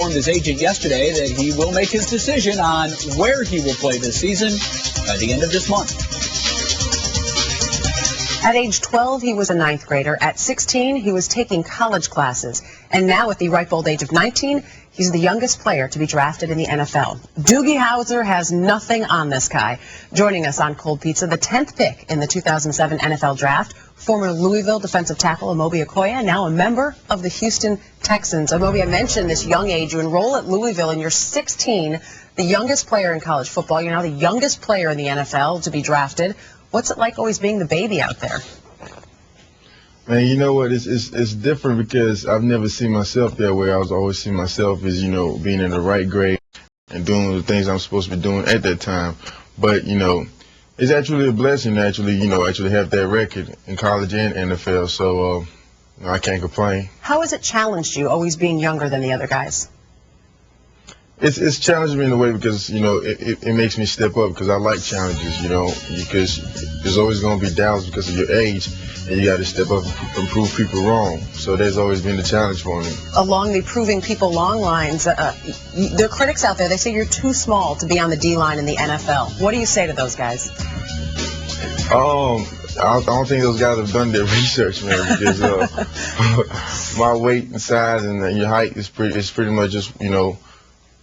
informed his agent yesterday that he will make his decision on where he will play this season by the end of this month. At age 12, he was a ninth grader. At 16, he was taking college classes. And now at the ripe old age of 19, he's the youngest player to be drafted in the NFL. Doogie Howser has nothing on this guy. Joining us on Cold Pizza, the 10th pick in the 2007 NFL Draft, former Louisville defensive tackle Amobi Okoye, now a member of the Houston Texans. Amobi, I mentioned this young age. You enroll at Louisville and you're 16, the youngest player in college football. You're now the youngest player in the NFL to be drafted. What's it like always being the baby out there? Man, you know what? It's different because I've never seen myself that way. I was always seeing myself as, being in the right grade and doing the things I'm supposed to be doing at that time. But, it's actually a blessing to actually have that record in college and NFL. So I can't complain. How has it challenged you, always being younger than the other guys? It's challenging me in a way because, it makes me step up because I like challenges, because there's always going to be doubts because of your age, and you got to step up and prove people wrong. So there's always been a challenge for me. Along the proving people wrong lines, there are critics out there. They say you're too small to be on the D-line in the NFL. What do you say to those guys? I don't think those guys have done their research, man, because my weight and size and your height is pretty much just,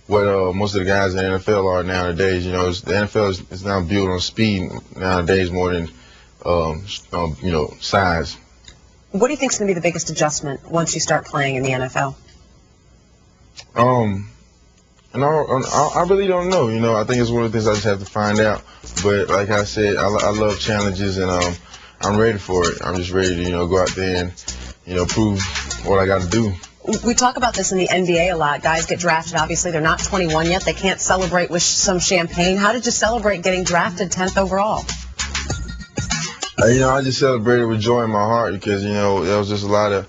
what most of the guys in the NFL are nowadays. The NFL is now built on speed nowadays more than, size. What do you think is going to be the biggest adjustment once you start playing in the NFL? I really don't know. I think it's one of the things I just have to find out. But like I said, I love challenges, and I'm ready for it. I'm just ready to, go out there and, prove what I got to do. We talk about this in the NBA a lot. Guys get drafted. Obviously, they're not 21 yet. They can't celebrate with some champagne. How did you celebrate getting drafted 10th overall? I just celebrated with joy in my heart because, there was just a lot of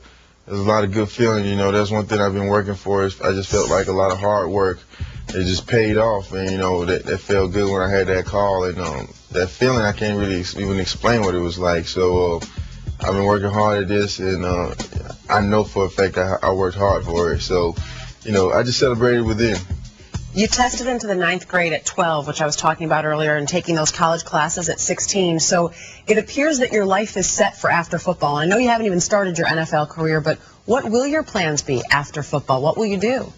good feeling. That's one thing I've been working for. I just felt like a lot of hard work. It just paid off, and, that felt good when I had that call. And that feeling, I can't really even explain what it was like. So I've been working hard at this, and I know for a fact I worked hard for it. So, I just celebrated within. You tested into the ninth grade at 12, which I was talking about earlier, and taking those college classes at 16. So it appears that your life is set for after football. I know you haven't even started your NFL career, but what will your plans be after football? What will you do?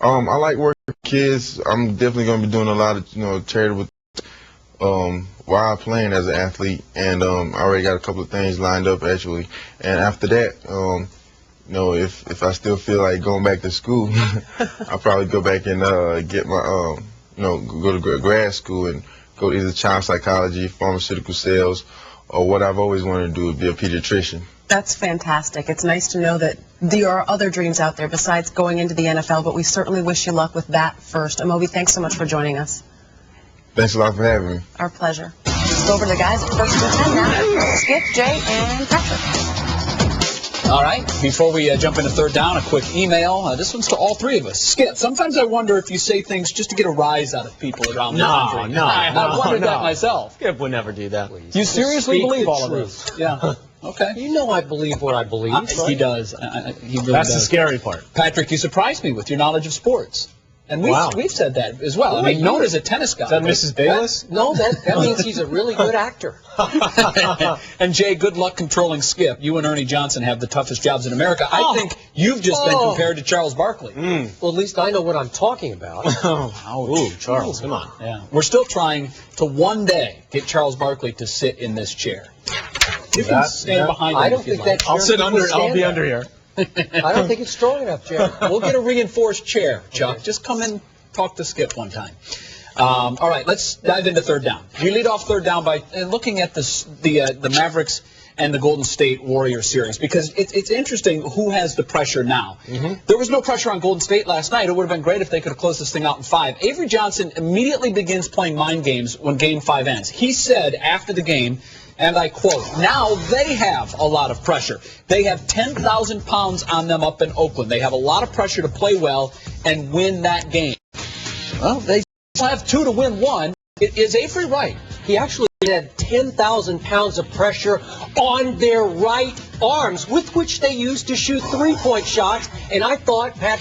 I like working with kids. I'm definitely going to be doing a lot of, charitable while playing as an athlete, and I already got a couple of things lined up actually. And after that, if I still feel like going back to school, I'll probably go back and get my go to grad school and go to either child psychology, pharmaceutical sales, or what I've always wanted to do, be a pediatrician. That's fantastic. It's nice to know that there are other dreams out there besides going into the NFL, but we certainly wish you luck with that first. Amobi, thanks so much for joining us. Thanks a lot for having me. Our pleasure. Let's go over to the guys at first and 10 now. Skip, Jay, and Patrick. All right, before we jump into third down, a quick email. This one's to all three of us. Skip, sometimes I wonder if you say things just to get a rise out of people around the country. I wondered that myself. Skip would never do that. Please. You seriously believe all of this? Yeah. Okay. You know I believe what I believe. He does. He really That's does. the scary part. Patrick, you surprised me with your knowledge of sports. And we've said that as well. I mean, known as a tennis guy. Is that Mrs. Bayless? No, that means he's a really good actor. And Jay, good luck controlling Skip. You and Ernie Johnson have the toughest jobs in America. I think you've just been compared to Charles Barkley. Well, at least I know what I'm talking about. Ooh, Charles, come on. Yeah. We're still trying to one day get Charles Barkley to sit in this chair. You can stand behind him. I don't think that chair I'll sit under. I'll be under here. I don't think it's strong enough, Jerry. We'll get a reinforced chair, Chuck. Just come and talk to Skip one time. All right, let's dive into third down. You lead off third down by looking at the Mavericks and the Golden State Warriors series, because it's interesting who has the pressure now. There was no pressure on Golden State last night. It would have been great if they could have closed this thing out in 5. Avery Johnson immediately begins playing mind games when Game 5 ends. He said after the game, and I quote, "Now they have a lot of pressure. They have 10,000 pounds on them up in Oakland. They have a lot of pressure to play well and win that game." Well, they have 2 to win 1. Is Avery right? He actually had 10,000 pounds of pressure on their right arms, with which they used to shoot three-point shots. And I thought, Patrick,